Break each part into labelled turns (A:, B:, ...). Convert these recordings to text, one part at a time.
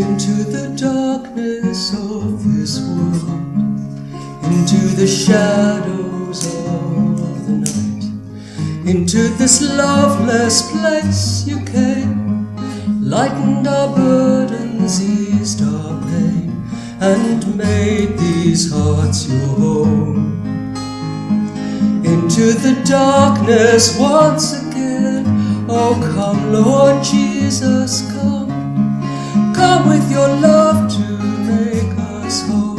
A: into the darkness of this world, into the shadows of the night, into this loveless place you came, lightened our burdens, eased our pain, and made these hearts your home. Into the darkness once again, oh come Lord Jesus, come. Come with your love to make us whole.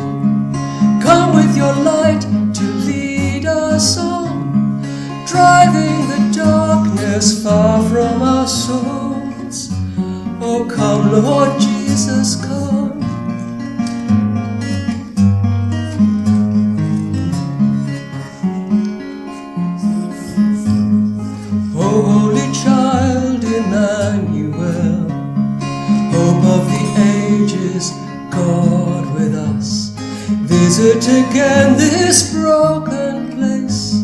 A: Come with your light to lead us on, driving the darkness far from our souls. Oh come Lord Jesus, come. Oh holy child Emmanuel, hope of the ages, God with us, visit again this broken place,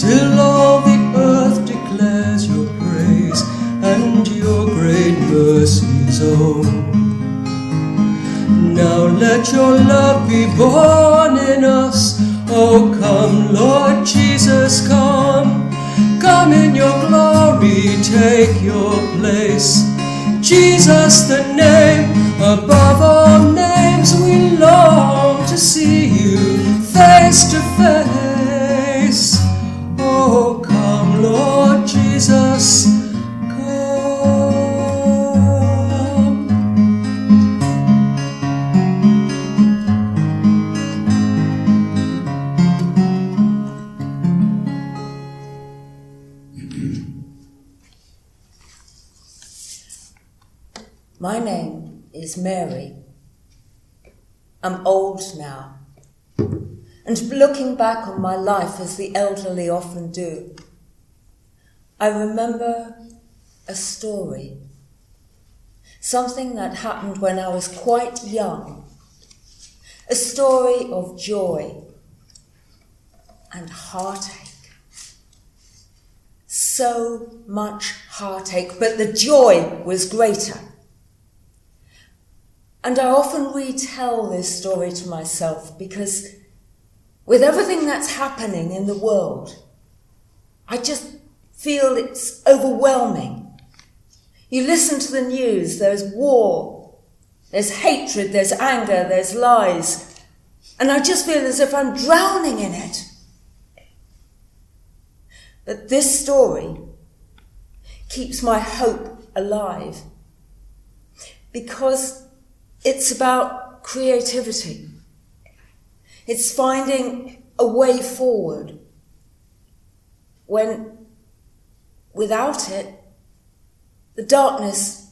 A: till all the earth declares your praise and your great mercies own. Now let your love be born in us, oh come Lord Jesus, come. Come in your glory, take your place. Jesus, the name above all names, we long to see you face to face. Oh, come, Lord Jesus, come.
B: My name is Mary. I'm old now, and looking back on my life as the elderly often do, I remember a story, something that happened when I was quite young, a story of joy and heartache. So much heartache, but the joy was greater. And I often retell this story to myself because with everything that's happening in the world, I just feel it's overwhelming. You listen to the news, there's war, there's hatred, there's anger, there's lies, and I just feel as if I'm drowning in it. But this story keeps my hope alive because it's about creativity. It's finding a way forward when, without it, the darkness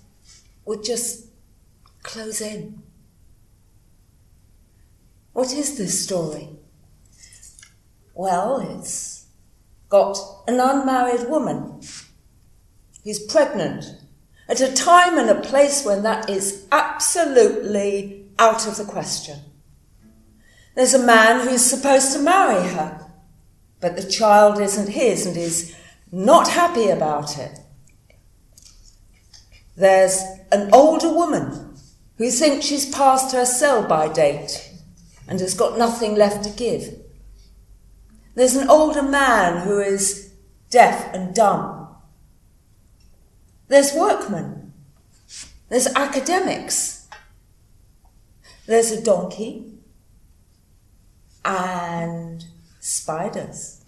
B: would just close in. What is this story? Well, it's got an unmarried woman who's pregnant at a time and a place when that is absolutely out of the question. There's a man who's supposed to marry her, but the child isn't his and is not happy about it. There's an older woman who thinks she's past her sell-by date and has got nothing left to give. There's an older man who is deaf and dumb. There's workmen, there's academics, there's a donkey, and spiders.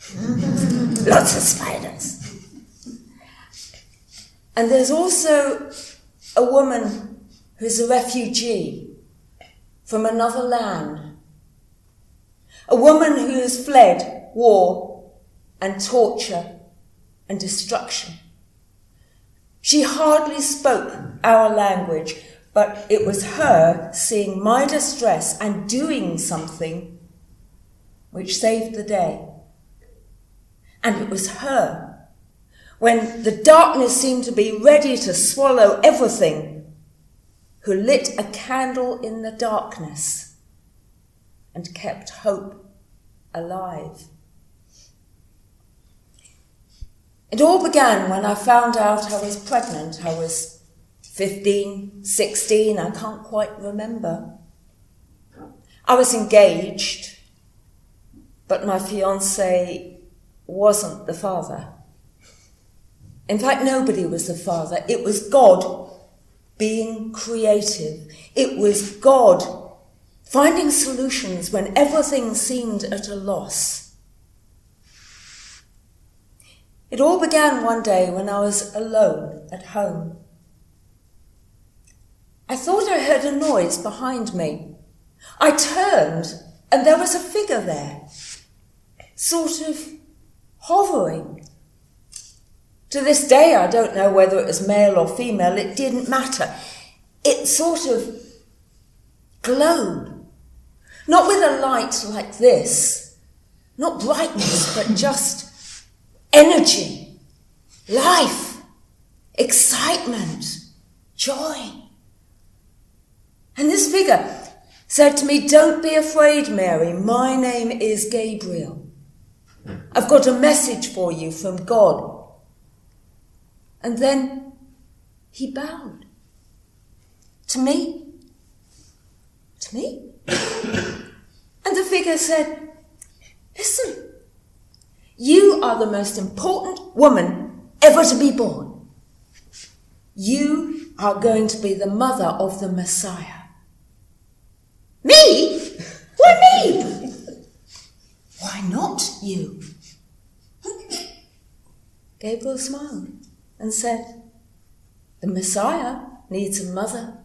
B: Lots of spiders. And there's also a woman who's a refugee from another land. A woman who has fled war and torture and destruction. She hardly spoke our language, but it was her seeing my distress and doing something which saved the day. And it was her, when the darkness seemed to be ready to swallow everything, who lit a candle in the darkness and kept hope alive. It all began when I found out I was pregnant. I was 15, 16, I can't quite remember. I was engaged, but my fiancé wasn't the father. In fact, nobody was the father. It was God being creative. It was God finding solutions when everything seemed at a loss. It all began one day when I was alone at home. I thought I heard a noise behind me. I turned and there was a figure there, sort of hovering. To this day, I don't know whether it was male or female, it didn't matter. It sort of glowed, not with a light like this, not brightness, but just energy, life, excitement, joy. And this figure said to me, "Don't be afraid, Mary, my name is Gabriel. I've got a message for you from God." And then he bowed. To me. And the figure said, "Listen, you are the most important woman ever to be born. You are going to be the mother of the Messiah." Me? Why me? Why not you? Gabriel smiled and said, "The Messiah needs a mother.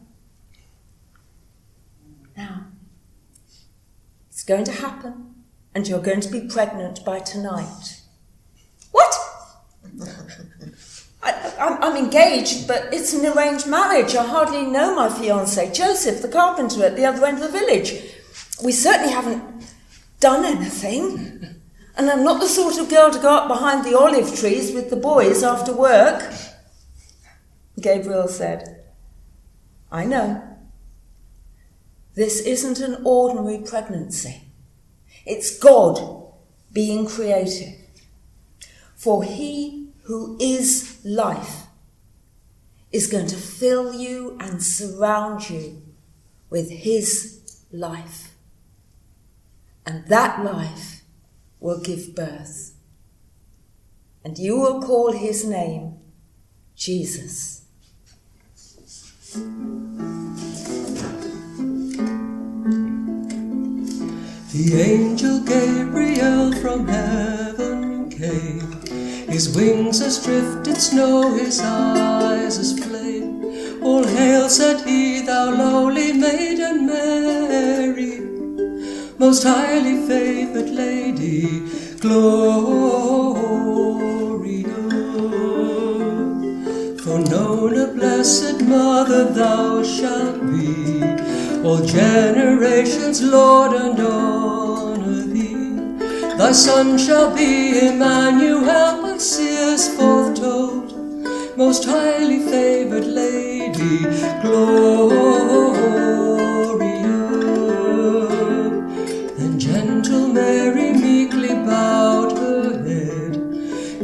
B: Now, it's going to happen, and you're going to be pregnant by tonight." What? I'm engaged, but it's an arranged marriage. I hardly know my fiancé, Joseph, the carpenter at the other end of the village. We certainly haven't done anything. And I'm not the sort of girl to go up behind the olive trees with the boys after work. Gabriel said, "I know. This isn't an ordinary pregnancy. It's God being creative. For he who is life is going to fill you and surround you with his life. And that life will give birth. And you will call his name Jesus."
A: The angel Gabriel from heaven came. His wings as drifted snow, his eyes as flame. "All hail," said he, "thou lowly maiden Mary, most highly favoured lady, Gloria. For known a blessed mother thou shalt be, all generations, Lord, and honour thee. Thy son shall be Emmanuel, but seers foretold, most highly favoured lady, Gloria. Then gentle Mary meekly bowed her head.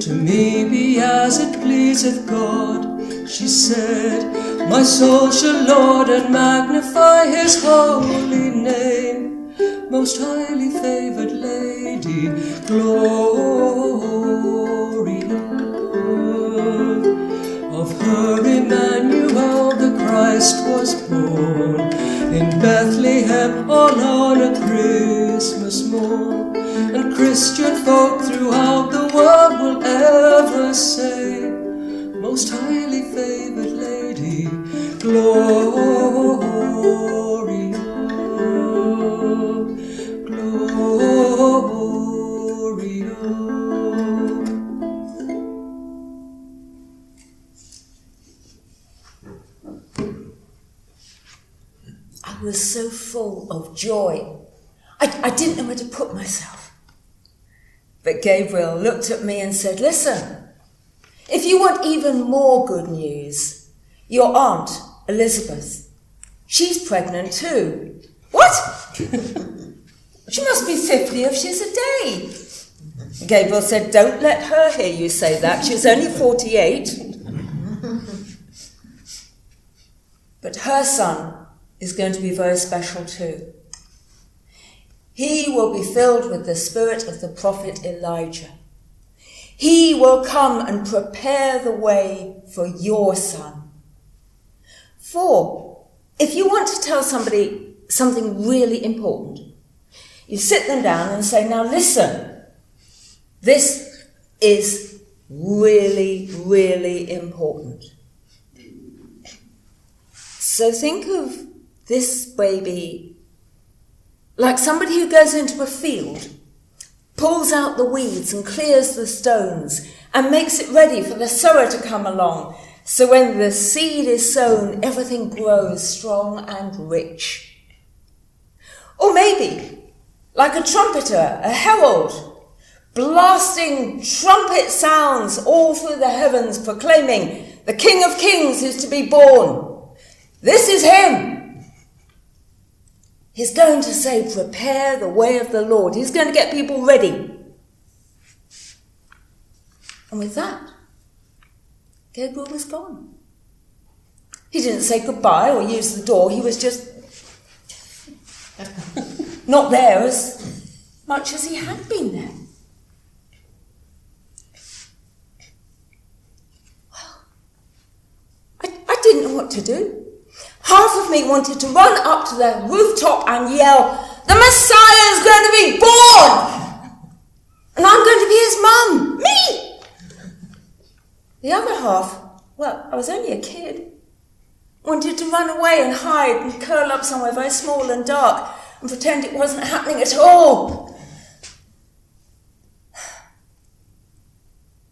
A: "To me be as it pleaseth God," she said. "My soul shall laud and magnify his holy name, most highly favoured lady, Gloria. Of her Emmanuel the Christ was born, in Bethlehem all on a Christmas morn. And Christian folk throughout the world will ever say, most highly favoured lady, Gloria. Gloria.
B: I was so full of joy. I didn't know where to put myself. But Gabriel looked at me and said, "Listen, if you want even more good news, your aunt, Elizabeth, she's pregnant too." "What?" "She must be 50 if she's a day." Gabriel said, "Don't let her hear you say that. She's only 48. But her son is going to be very special too. He will be filled with the spirit of the prophet Elijah. He will come and prepare the way for your son. For if you want to tell somebody something really important, you sit them down and say, now listen, this is really, really important. So think of this baby like somebody who goes into a field, pulls out the weeds and clears the stones and makes it ready for the sower to come along. So when the seed is sown, everything grows strong and rich. Or maybe like a trumpeter, a herald, blasting trumpet sounds all through the heavens, proclaiming the King of Kings is to be born. This is him. He's going to say, prepare the way of the Lord. He's going to get people ready. And with that, Gabriel was gone. He didn't say goodbye or use the door. He was just not there as much as he had been there. Well, I didn't know what to do. Half of me wanted to run up to the rooftop and yell, the Messiah is going to be born! And I'm going to be his mum, me! The other half, well, I was only a kid, wanted to run away and hide and curl up somewhere very small and dark and pretend it wasn't happening at all.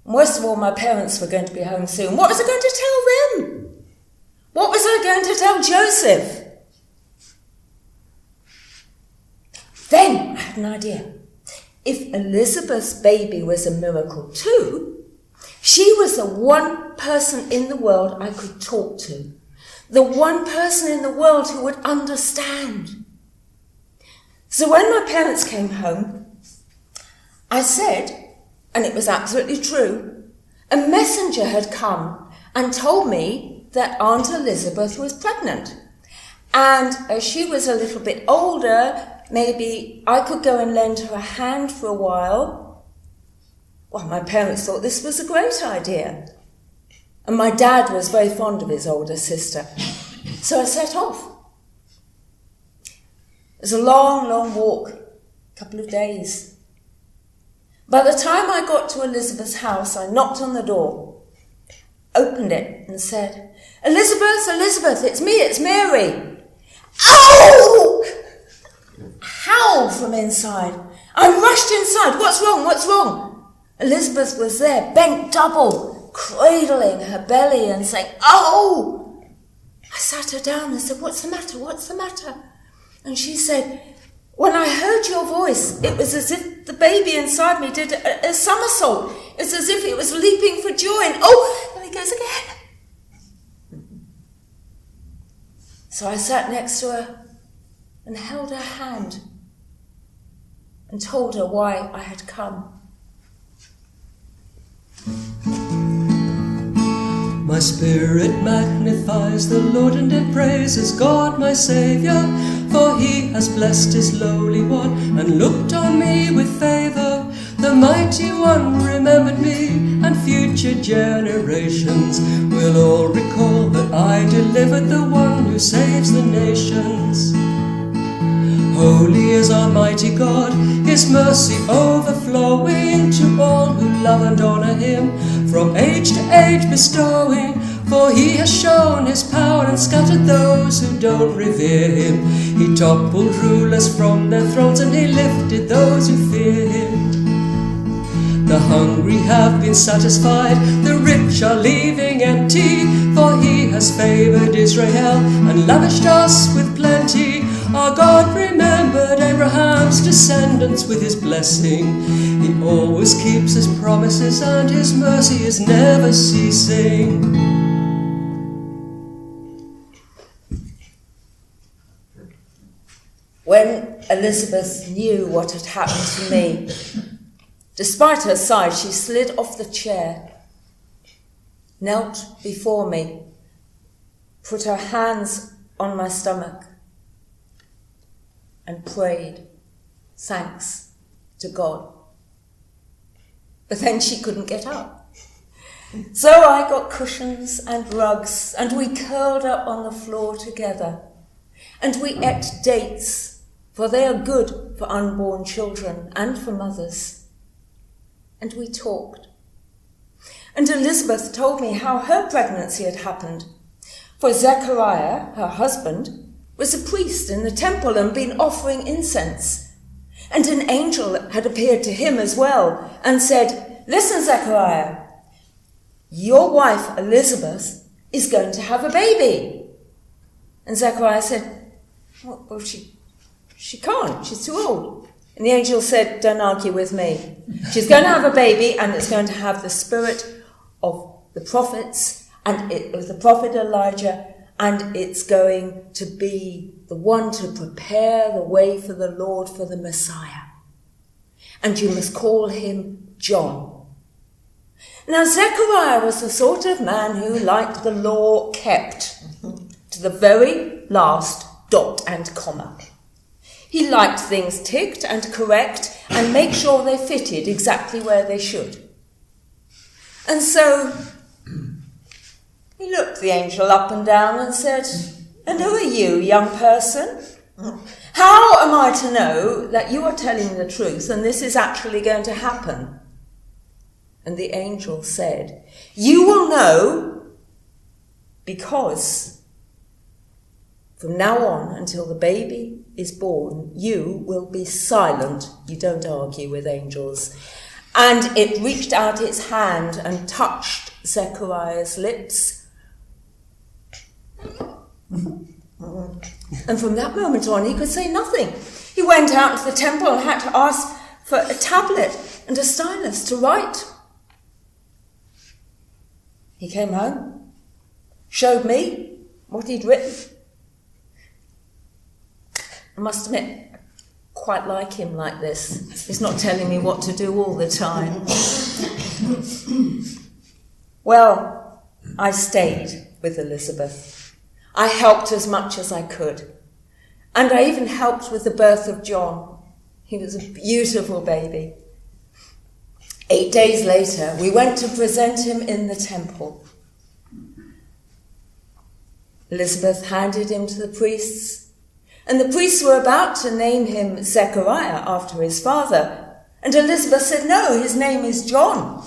B: Worst of all, my parents were going to be home soon. What was I going to tell them? What was I going to tell Joseph? Then I had an idea. If Elizabeth's baby was a miracle too, she was the one person in the world I could talk to. The one person in the world who would understand. So when my parents came home, I said, and it was absolutely true, a messenger had come and told me that Aunt Elizabeth was pregnant. And as she was a little bit older, maybe I could go and lend her a hand for a while. Well, my parents thought this was a great idea. And my dad was very fond of his older sister. So I set off. It was a long, long walk, a couple of days. By the time I got to Elizabeth's house, I knocked on the door, opened it and said, Elizabeth, Elizabeth, it's me, it's Mary. Ow! Howl from inside. I rushed inside. What's wrong? What's wrong? Elizabeth was there, bent double, cradling her belly and saying, oh! I sat her down and said, what's the matter? What's the matter? And she said, when I heard your voice, it was as if the baby inside me did a somersault. It's as if it was leaping for joy. And oh, there he goes again. So I sat next to her and held her hand and told her why I had come.
A: My spirit magnifies the Lord, and it praises God my Saviour, for he has blessed his lowly one and looked on me with favour. The mighty one remembered me, and future generations will all recall that I delivered the one who saves the nations. Holy is Almighty God, his mercy overflowing to all who love and honour him, from age to age bestowing. For he has shown his power and scattered those who don't revere him. He toppled rulers from their thrones, and he lifted those who fear him. The hungry have been satisfied, the rich are leaving empty, for he has favoured Israel and lavished us with plenty. Our God remembered Abraham's descendants with his blessing. He always keeps his promises, and his mercy is never ceasing.
B: When Elizabeth knew what had happened to me, despite her size, she slid off the chair, knelt before me, put her hands on my stomach and prayed thanks to God. But then she couldn't get up. So I got cushions and rugs, and we curled up on the floor together, and we ate dates, for they are good for unborn children and for mothers. And we talked. And Elizabeth told me how her pregnancy had happened, for Zechariah, her husband, was a priest in the temple and been offering incense. And an angel had appeared to him as well and said, "Listen, Zechariah, your wife Elizabeth is going to have a baby." And Zechariah said, well, she can't, she's too old. And the angel said, "Don't argue with me. She's going to have a baby, and it's going to have the spirit of the prophets, and it was the prophet Elijah, and it's going to be the one to prepare the way for the Lord, for the Messiah. And you must call him John." Now, Zechariah was the sort of man who liked the law kept to the very last dot and comma. He liked things ticked and correct and make sure they fitted exactly where they should. And so he looked the angel up and down and said, "And who are you, young person? How am I to know that you are telling the truth and this is actually going to happen?" And the angel said, "You will know because from now on until the baby is born, you will be silent." You don't argue with angels. And it reached out its hand and touched Zechariah's lips. And from that moment on, he could say nothing. He went out into the temple and had to ask for a tablet and a stylus to write. He came home, showed me what he'd written. I must admit, I quite like him like this. He's not telling me what to do all the time. Well, I stayed with Elizabeth. I helped as much as I could. And I even helped with the birth of John. He was a beautiful baby. 8 days later, we went to present him in the temple. Elizabeth handed him to the priests, and the priests were about to name him Zechariah after his father. And Elizabeth said, "No, his name is John."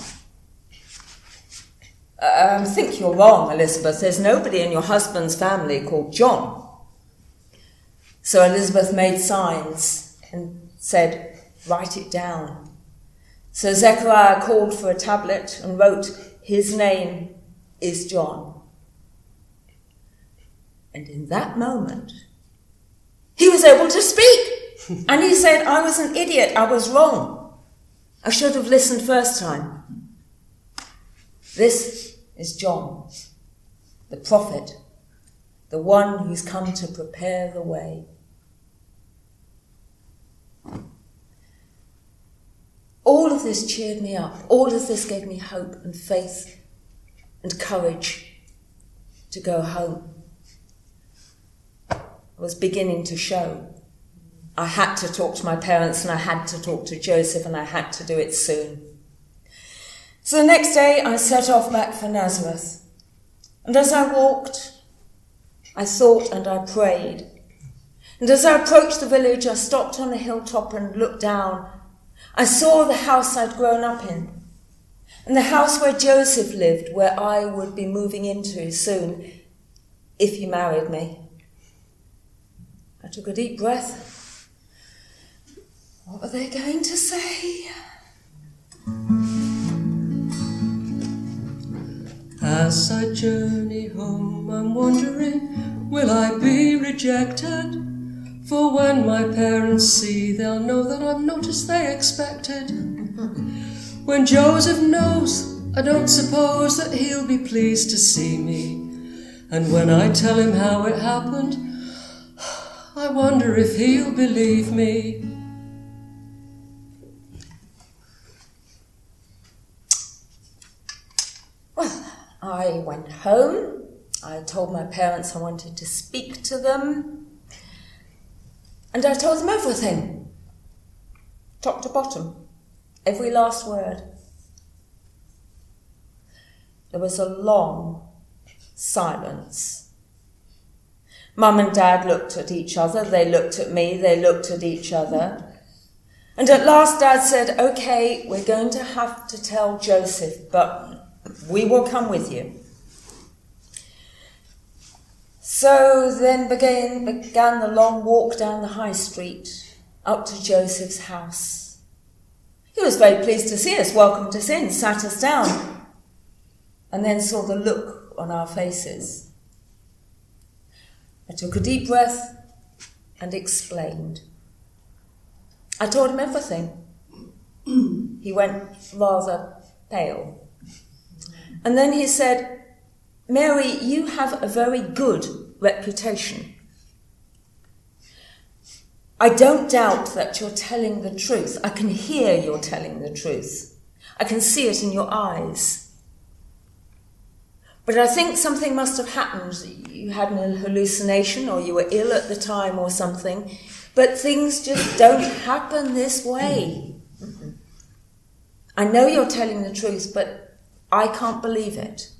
B: "I think you're wrong, Elizabeth. There's nobody in your husband's family called John." So Elizabeth made signs and said, "Write it down." So Zechariah called for a tablet and wrote, "His name is John." And in that moment, he was able to speak. And he said, "I was an idiot. I was wrong. I should have listened first time. This is John, the prophet, the one who's come to prepare the way." All of this cheered me up. All of this gave me hope and faith and courage to go home. I was beginning to show. I had to talk to my parents, and I had to talk to Joseph, and I had to do it soon. So the next day I set off back for Nazareth. And as I walked, I thought and I prayed. And as I approached the village, I stopped on a hilltop and looked down. I saw the house I'd grown up in, and the house where Joseph lived, where I would be moving into soon, if he married me. I took a deep breath. What were they going to say?
A: As I journey home, I'm wondering, will I be rejected? For when my parents see, they'll know that I'm not as they expected. When Joseph knows, I don't suppose that he'll be pleased to see me. And when I tell him how it happened, I wonder if he'll believe me.
B: Well, I went home I told my parents I wanted to speak to them, and I told them everything, top to bottom, every last word. There was a long silence. Mum and Dad looked at each other, they looked at me, they looked at each other. And at last Dad said, "Okay, we're going to have to tell Joseph, but we will come with you." So then began the long walk down the high street up to Joseph's house. He was very pleased to see us, welcomed us in, sat us down, and then saw the look on our faces. I took a deep breath and explained. I told him everything. He went rather pale. And then he said, "Mary, you have a very good reputation. I don't doubt that you're telling the truth. I can hear you're telling the truth. I can see it in your eyes. But I think something must have happened. You had an hallucination, or you were ill at the time or something. But things just don't happen this way. I know you're telling the truth, but I can't believe it.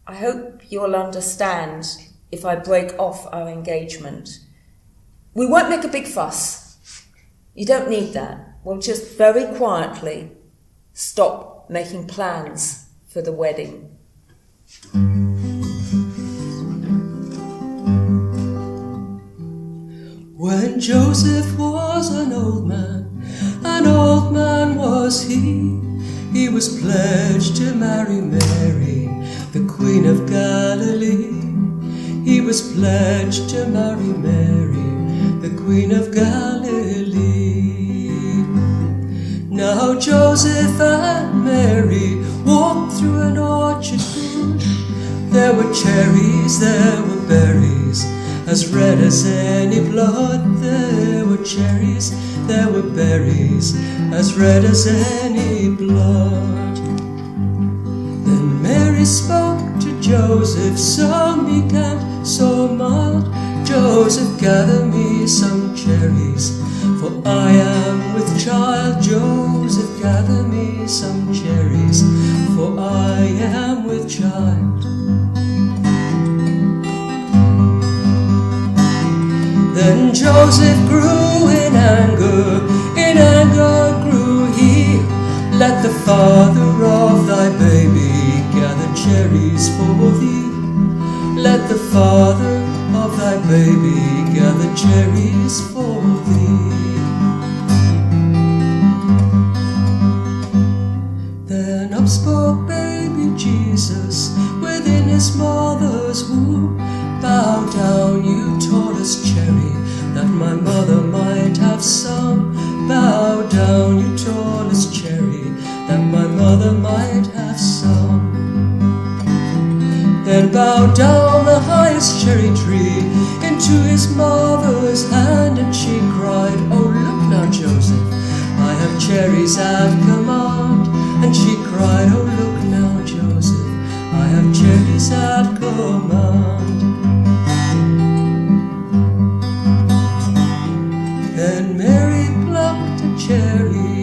B: I hope you'll understand if I break off our engagement. We won't make a big fuss. You don't need that. We'll just very quietly stop making plans for the wedding."
A: When Joseph was an old man was he. He was pledged to marry Mary, the Queen of Galilee. He was pledged to marry Mary, the Queen of Galilee. Now Joseph and Mary walked through an orchard good. There were cherries, there were berries, as red as any blood. There were cherries, there were berries, as red as any blood. Then Mary spoke to Joseph, so meek and so mild. "Joseph, gather me some cherries, for I am with child." "Joseph, gather me some cherries, for I am with child." Then Joseph grew in anger grew he. "Let the father of thy baby gather cherries for thee. Let the father of thy baby gather cherries for thee." Then up spoke baby Jesus within his mother's womb. "Bow down, you tallest cherry, that my mother might have some. Bow down, you tallest cherry, that my mother might have some." Then bowed down the highest cherry tree into his mother's hand, and she cried, "Oh, look now, Joseph, I have cherries at command." And she cried, "Oh, look now, Joseph, I have cherries at command." Then Mary plucked a cherry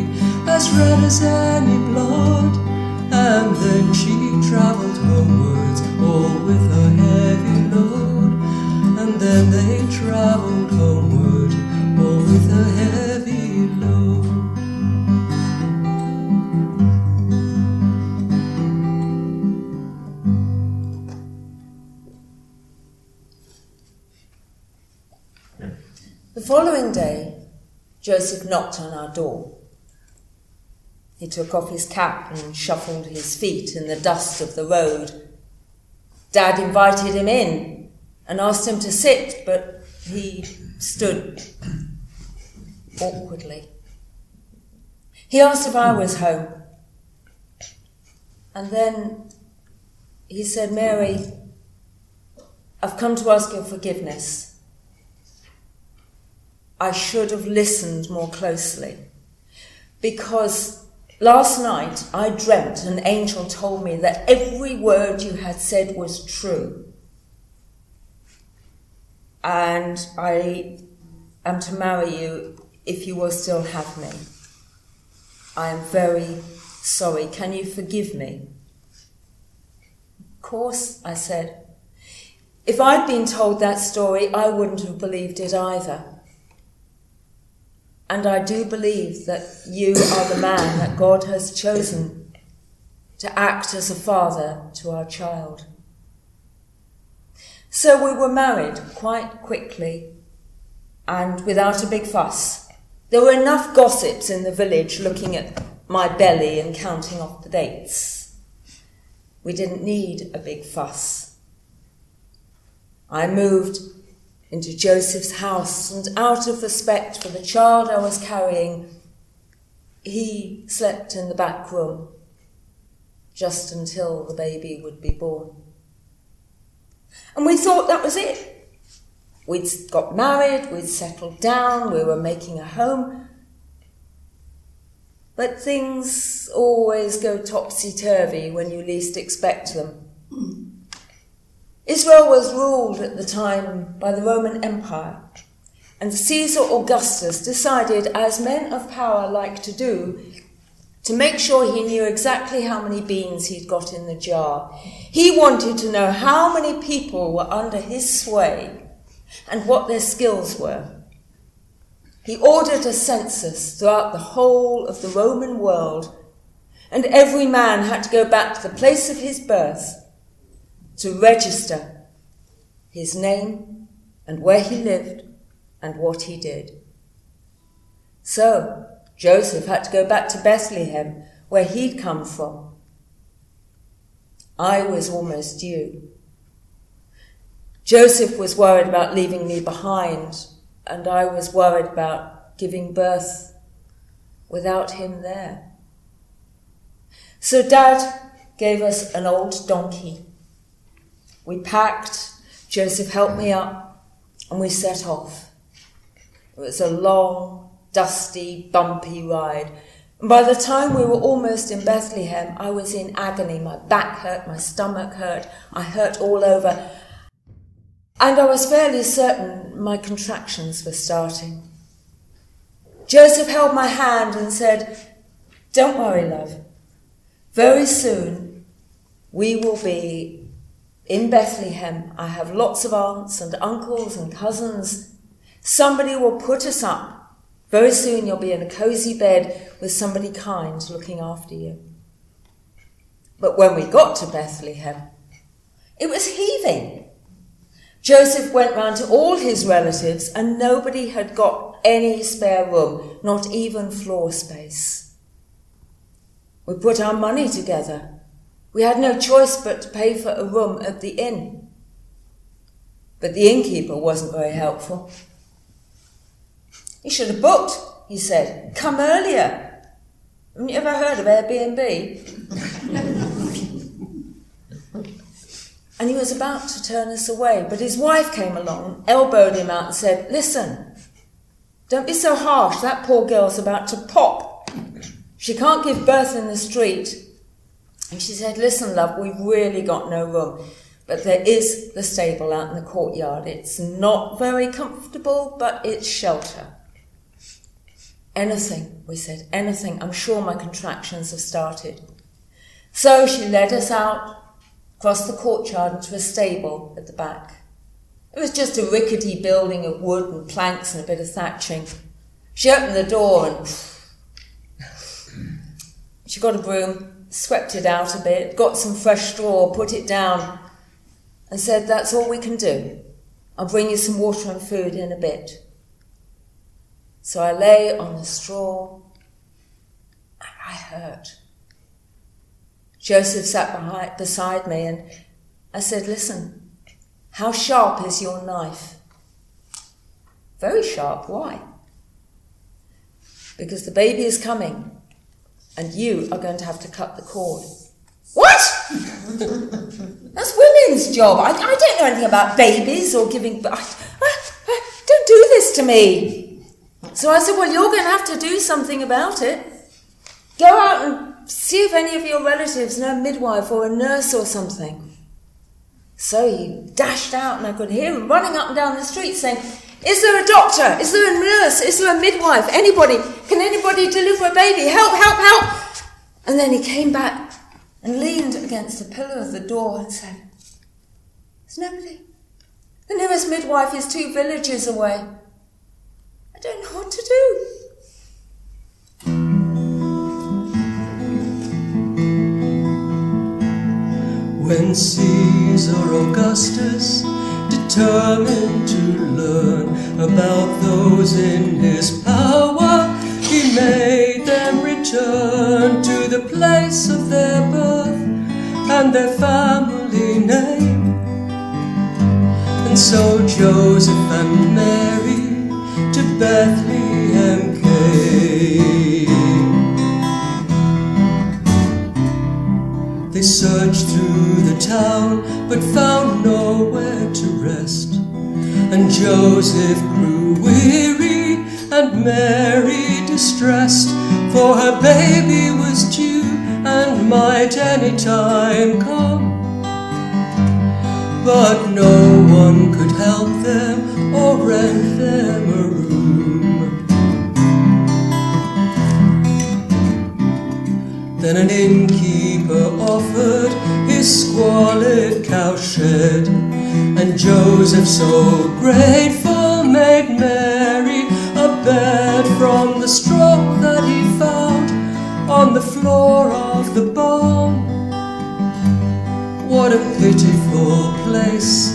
A: as red as any blood, and then she travelled homewards, all with her heavy load. And then they travelled homeward, all with her heavy load.
B: The following day, Joseph knocked on our door. He took off his cap and shuffled his feet in the dust of the road. Dad invited him in and asked him to sit, but he stood awkwardly. He asked if I was home. And then he said, "Mary, I've come to ask your forgiveness. I should have listened more closely, because Last night I dreamt an angel told me that every word you had said was true. And I am to marry you if you will still have me. I am very sorry. Can you forgive me? Of course, I said. If I'd been told that story, I wouldn't have believed it either. And I do believe that you are the man that God has chosen to act as a father to our child. So we were married quite quickly and without a big fuss. There were enough gossips in the village looking at my belly and counting off the dates. We didn't need a big fuss. I moved into Joseph's house, and out of respect for the child I was carrying, he slept in the back room just until the baby would be born. And we thought that was it. We'd got married, we'd settled down, we were making a home. But things always go topsy-turvy when you least expect them. Israel was ruled at the time by the Roman Empire, and Caesar Augustus decided, as men of power like to do, to make sure he knew exactly how many beans he'd got in the jar. He wanted to know how many people were under his sway and what their skills were. He ordered a census throughout the whole of the Roman world, and every man had to go back to the place of his birth to register his name and where he lived and what he did. So Joseph had to go back to Bethlehem, where he'd come from. I was almost due. Joseph was worried about leaving me behind, and I was worried about giving birth without him there. So Dad gave us an old donkey. We packed, Joseph helped me up, and we set off. It was a long, dusty, bumpy ride. And by the time we were almost in Bethlehem, I was in agony. My back hurt, my stomach hurt, I hurt all over. And I was fairly certain my contractions were starting. Joseph held my hand and said, "Don't worry, love. Very soon we will be in Bethlehem. I have lots of aunts and uncles and cousins. Somebody will put us up. Very soon you'll be in a cosy bed with somebody kind looking after you." But when we got to Bethlehem, it was heaving. Joseph went round to all his relatives, and nobody had got any spare room, not even floor space. We put our money together. We had no choice but to pay for a room at the inn. But the innkeeper wasn't very helpful. "You should have booked," he said. "Come earlier. Haven't you ever heard of Airbnb?" And he was about to turn us away, but his wife came along, elbowed him out and said, "Listen, don't be so harsh. That poor girl's about to pop. She can't give birth in the street." And she said, "Listen, love, we've really got no room, but there is the stable out in the courtyard. It's not very comfortable, but it's shelter." "Anything," we said, "anything. I'm sure my contractions have started." So she led us out, across the courtyard into a stable at the back. It was just a rickety building of wood and planks and a bit of thatching. She opened the door and she got a broom, swept it out a bit, got some fresh straw, put it down, and said, "That's all we can do. I'll bring you some water and food in a bit." So I lay on the straw, and I hurt. Joseph sat beside me, and I said, "Listen, how sharp is your knife?" "Very sharp. Why?" "Because the baby is coming, and you are going to have to cut the cord." "What? That's women's job. I don't know anything about babies or giving birth. Don't do this to me." So I said, "Well, you're going to have to do something about it." Go out and see if any of your relatives know a midwife or a nurse or something. So he dashed out, and I could hear him running up and down the street saying, is there a doctor? Is there a nurse? Is there a midwife? Anybody? Can anybody deliver a baby? Help, help, help! And then he came back and leaned against the pillar of the door and said, there's nobody. The nearest midwife is 2 villages away. I don't know what to do.
A: When Caesar Augustus determined to learn about those in his power, he made them return to the place of their birth and their family name. And so Joseph and Mary to Bethlehem came. They searched through the town, but found nowhere to rest. And Joseph grew weary, and Mary distressed, for her baby was due, and might any time come. But no one could help them, or rent them a room. Then an innkeeper offered his squalid cowshed, and Joseph, so grateful, made Mary a bed from the straw that he found on the floor of the barn. What a pitiful place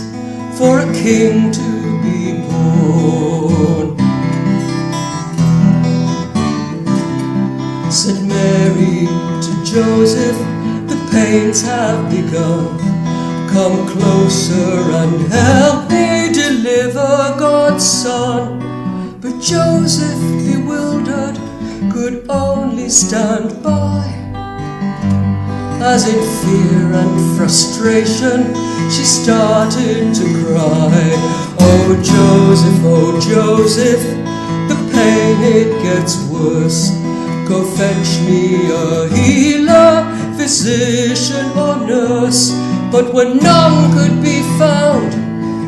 A: for a king to be born. Said Mary to Joseph, the pains have begun. Come closer and help me deliver God's son. But Joseph, bewildered, could only stand by, as in fear and frustration she started to cry. Oh Joseph, the pain it gets worse. Go fetch me a healer, physician or nurse. But when none could be found,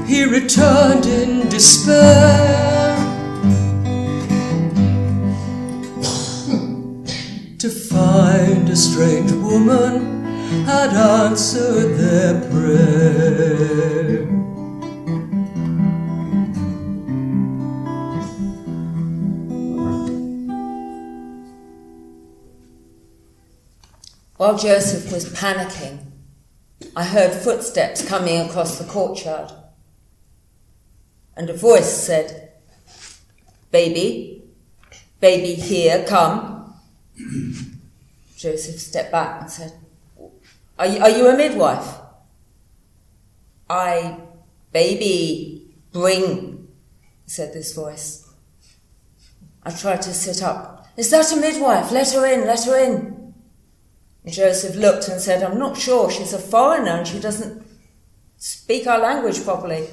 A: he returned in despair, to find a strange woman had answered their prayer.
B: While Joseph was panicking, I heard footsteps coming across the courtyard, and a voice said, Baby here, come. Joseph stepped back and said, Are you a midwife? Baby, bring, said this voice. I tried to sit up. Is that a midwife? Let her in. And Joseph looked and said, I'm not sure. She's a foreigner and she doesn't speak our language properly.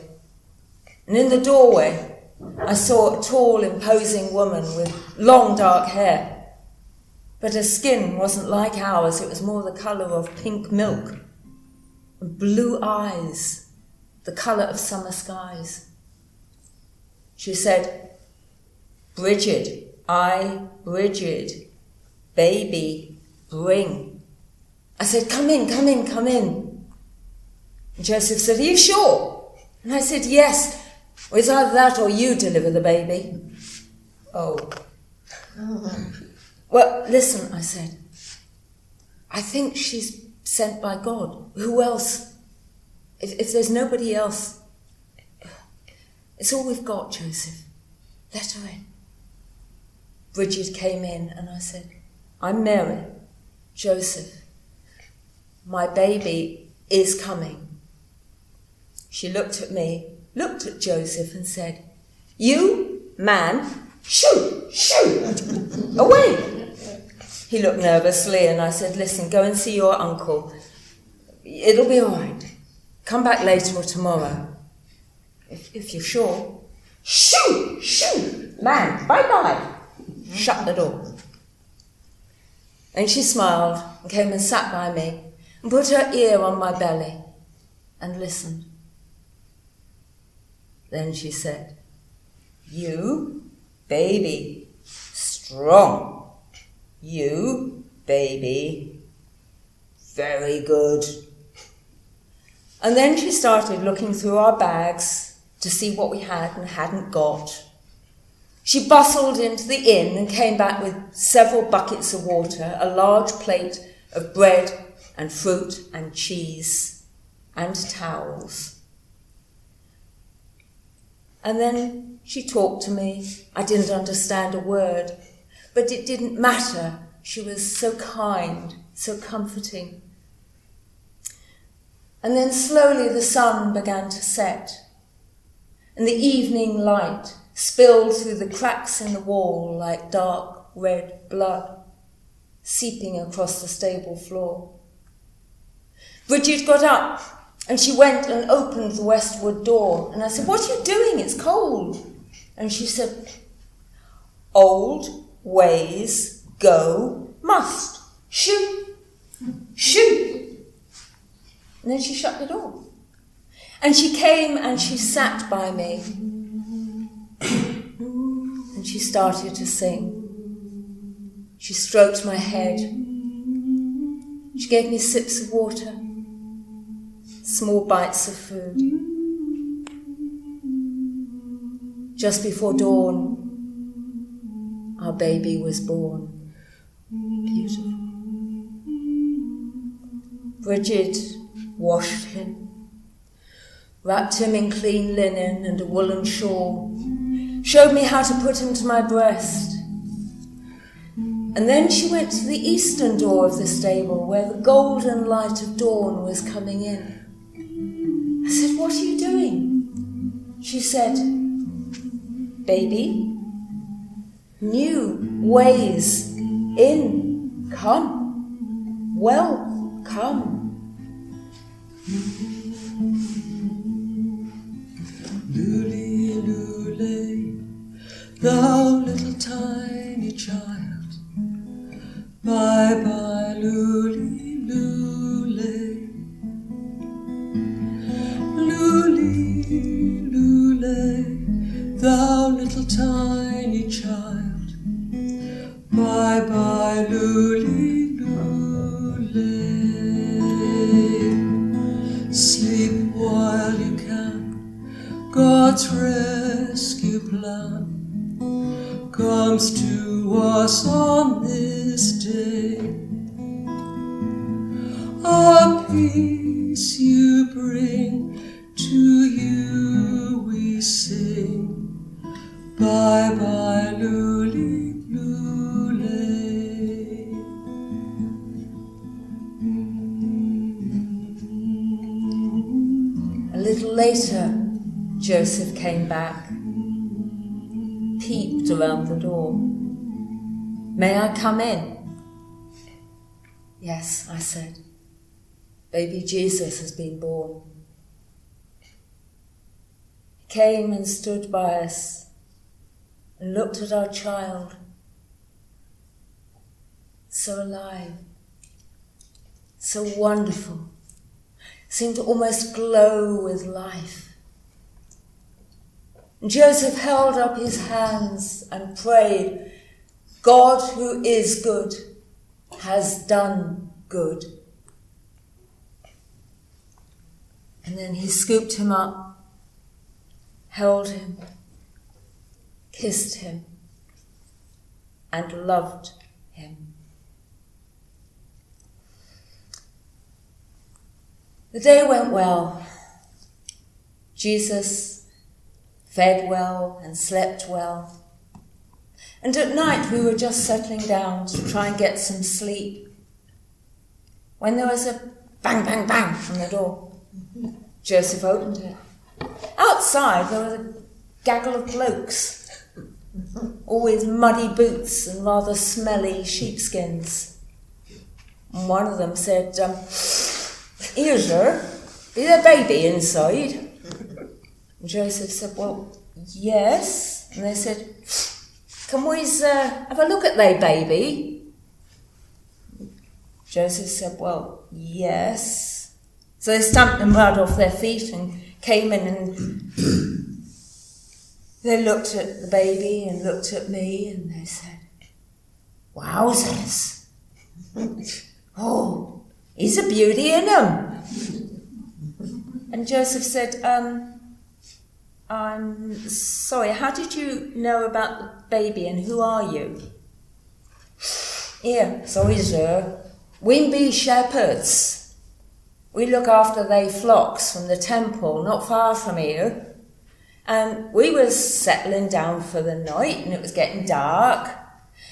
B: And in the doorway, I saw a tall, imposing woman with long, dark hair. But her skin wasn't like ours. It was more the colour of pink milk, and blue eyes, the colour of summer skies. She said, Bridget, baby, bring. I said, come in. And Joseph said, are you sure? And I said, yes. Well, it's either that or you deliver the baby. Oh. Well, listen, I said. I think she's sent by God. Who else? If there's nobody else, it's all we've got, Joseph. Let her in. Bridget came in and I said, I'm Mary. Joseph, my baby is coming. She looked at me, looked at Joseph and said, you, man, shoo, away. He looked nervously and I said, listen, go and see your uncle. It'll be all right. Come back later or tomorrow. If you're sure. Shoo, man, bye-bye. Shut the door. And she smiled and came and sat by me and put her ear on my belly and listened. Then she said, "You, baby, strong. You, baby, very good." And then she started looking through our bags to see what we had and hadn't got. She bustled into the inn and came back with several buckets of water, a large plate of bread and fruit and cheese and towels. And then she talked to me. I didn't understand a word, but it didn't matter. She was so kind, so comforting. And then slowly the sun began to set, and the evening light spilled through the cracks in the wall like dark red blood, seeping across the stable floor. Bridget got up, and she went and opened the westward door, and I said, "What are you doing? It's cold." And she said, "Old ways go must. Shoo, shoo." And then she shut the door. And she came and she sat by me. And she started to sing. She stroked my head. She gave me sips of water, small bites of food. Just before dawn, our baby was born. Beautiful. Bridget washed him, wrapped him in clean linen and a woolen shawl, showed me how to put him to my breast. And then she went to the eastern door of the stable where the golden light of dawn was coming in. I said, "What are you doing?" She said, "Baby, new ways in, come, welcome."
A: Lule, lule, thou little tiny child. Bye bye, lule, lule. Lule, lule, thou little tiny child. Bye bye, lule, lule. Sleep while you can. God's rescue plan comes to us on this day. A peace you bring, to you we sing. Bye bye, lule, lule.
B: A little later, Joseph came back, peeped around the door. "May I come in?" "Yes," I said. "Baby Jesus has been born." He came and stood by us and looked at our child, so alive, so wonderful, seemed to almost glow with life. Joseph held up his hands and prayed, "God who is good has done good." And then he scooped him up, held him, kissed him, and loved him. The day went well. Jesus fed well and slept well. And at night we were just settling down to try and get some sleep when there was a bang, bang, bang on the door. Joseph opened it. Outside there was a gaggle of blokes, all with muddy boots and rather smelly sheepskins. And one of them said, "Here, sir, is there a baby inside?" And Joseph said, "Well, yes." And they said, "Can we have a look at their baby?" Joseph said, well, yes. So they stamped the mud off their feet and came in and they looked at the baby and looked at me and they said, wowzers. Oh, he's a beauty in him. And Joseph said, I'm sorry, how did you know about the baby and who are you? Here, sorry sir, we be shepherds. We look after they flocks from the temple, not far from here. And we was settling down for the night and it was getting dark.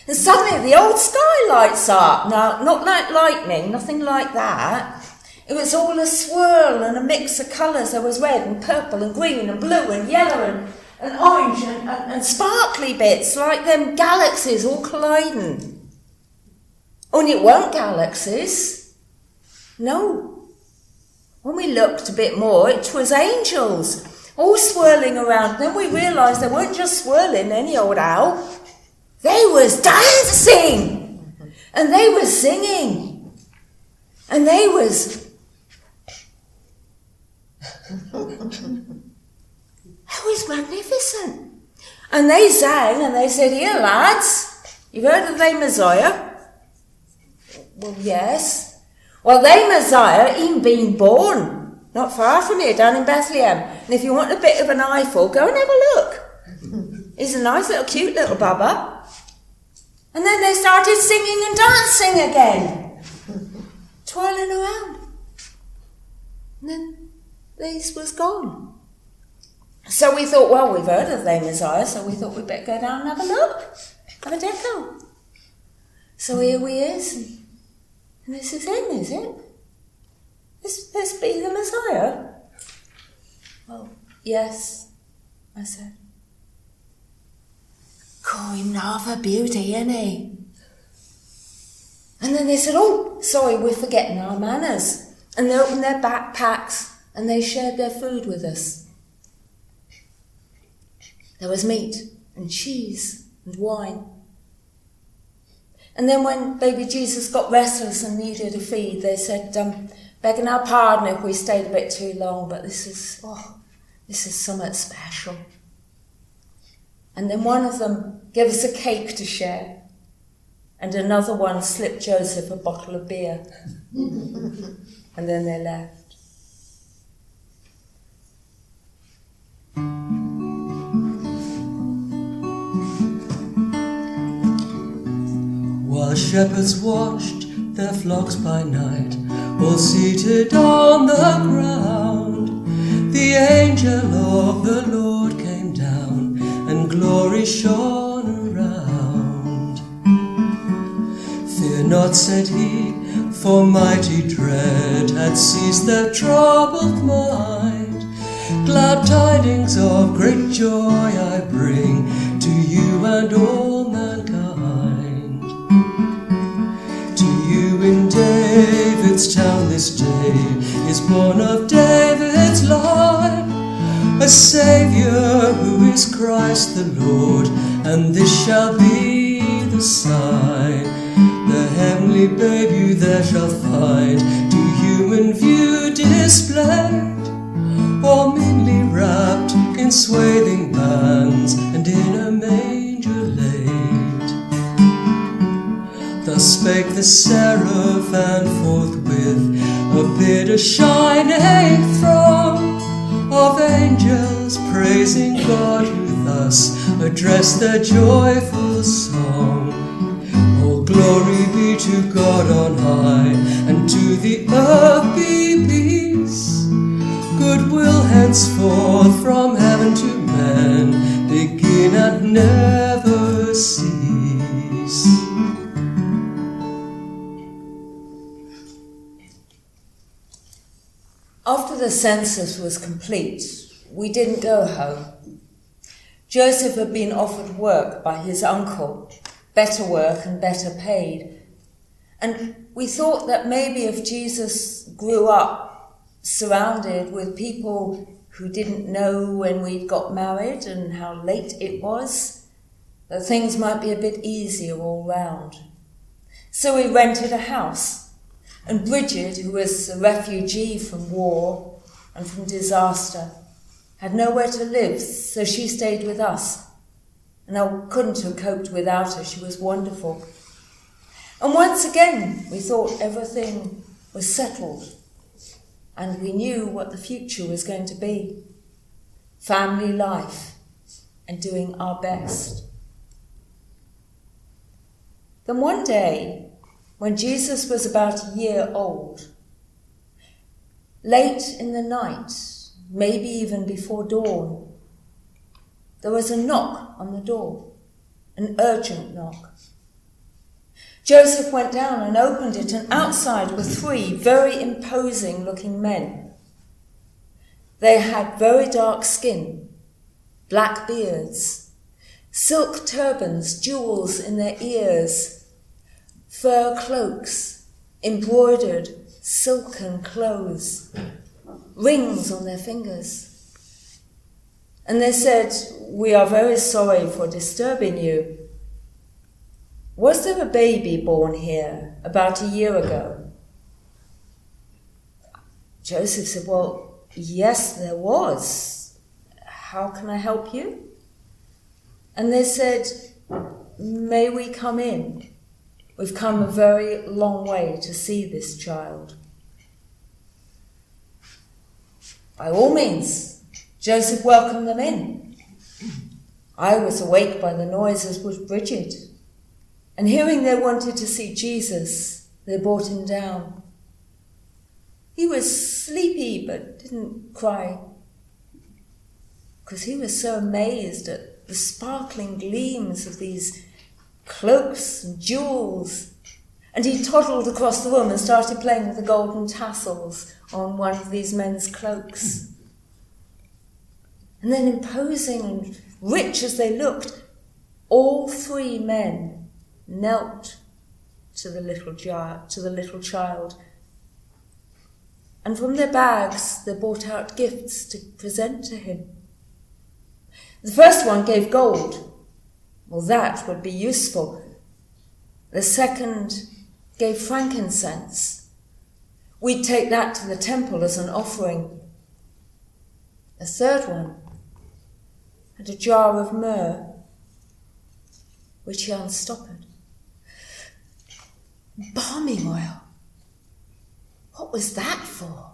B: And suddenly the old sky lights up. Now, not like lightning, nothing like that. It was all a swirl and a mix of colours. There was red and purple and green and blue and yellow and orange and sparkly bits like them galaxies all colliding. Only it weren't galaxies. No. When we looked a bit more, it was angels all swirling around. Then we realised they weren't just swirling any old how. They was dancing and they was singing and they was... That was magnificent. And they sang and they said, here lads, you've heard of the Messiah? Well, yes. Well, the Messiah, he'd been born not far from here, down in Bethlehem. And if you want a bit of an eyeful, go and have a look. He's a nice little cute little bubba. And then they started singing and dancing again, twirling around. And then these was gone. So we thought, well, we've heard of the Messiah, so we thought we'd better go down and have a look, have a deco. So here we is, and this is him, is it? This be the Messiah? Well, yes, I said. Call him not a beauty, innit? And then they said, oh, sorry, we're forgetting our manners. And they opened their backpacks and they shared their food with us. There was meat and cheese and wine. And then when baby Jesus got restless and needed a feed, they said, begging our pardon if we stayed a bit too long, but this is something special. And then one of them gave us a cake to share, and another one slipped Joseph a bottle of beer. And then they left.
A: While shepherds watched their flocks by night, all seated on the ground, the angel of the Lord came down, and glory shone around. Fear not, said he, for mighty dread had seized their troubled mind. Glad tidings of great joy I bring to you and all mankind. To you in David's town this day is born of David's line a Saviour who is Christ the Lord, and this shall be the sign. The heavenly babe you there shall find, to human view displayed, all meanly wrapped in swathing bands, and in a manger laid. Thus spake the seraph, and forthwith appeared a shining throng of angels praising God, who thus addressed their joyful song. All glory be to God on high, and to the earth be peace. Goodwill henceforth from heaven to men begin and never cease.
B: After the census was complete, we didn't go home. Joseph had been offered work by his uncle, better work and better paid. And we thought that maybe if Jesus grew up surrounded with people who didn't know when we'd got married and how late it was, that things might be a bit easier all round. So we rented a house And Bridget, who was a refugee from war and from disaster, had nowhere to live, so she stayed with us. And I couldn't have coped without her. She was wonderful. And once again, we thought everything was settled and we knew what the future was going to be. Family life and doing our best. Then one day, when Jesus was about a year old, late in the night, maybe even before dawn, there was a knock on the door, an urgent knock. Joseph went down and opened it, and outside were 3 very imposing-looking men. They had very dark skin, black beards, silk turbans, jewels in their ears, fur cloaks, embroidered silken clothes, rings on their fingers. And they said, "We are very sorry for disturbing you. Was there a baby born here about a year ago?" Joseph said, "Well, yes, there was. How can I help you?" And they said, "May we come in? We've come a very long way to see this child." By all means, Joseph welcomed them in. I was awake by the noise, as was Bridget, and hearing they wanted to see Jesus, they brought him down. He was sleepy but didn't cry, because he was so amazed at the sparkling gleams of these cloaks and jewels. And he toddled across the room and started playing with the golden tassels on one of these men's cloaks. And then, imposing and rich as they looked, all 3 men knelt to the little child. And from their bags they brought out gifts to present to him. The first one gave gold. Well, that would be useful. The second gave frankincense. We'd take that to the temple as an offering. The third one had a jar of myrrh, which he unstoppered. Balmy oil. What was that for?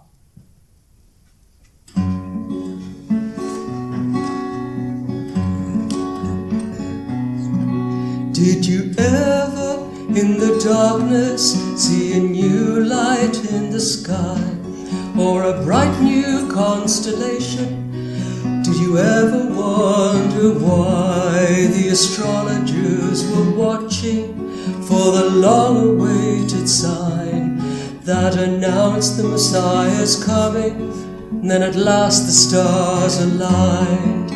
A: Did you ever, in the darkness, see a new light in the sky, or a bright new constellation? Did you ever wonder why the astrologers were watching for the long-awaited sign that announced the Messiah's coming? And then at last the stars aligned.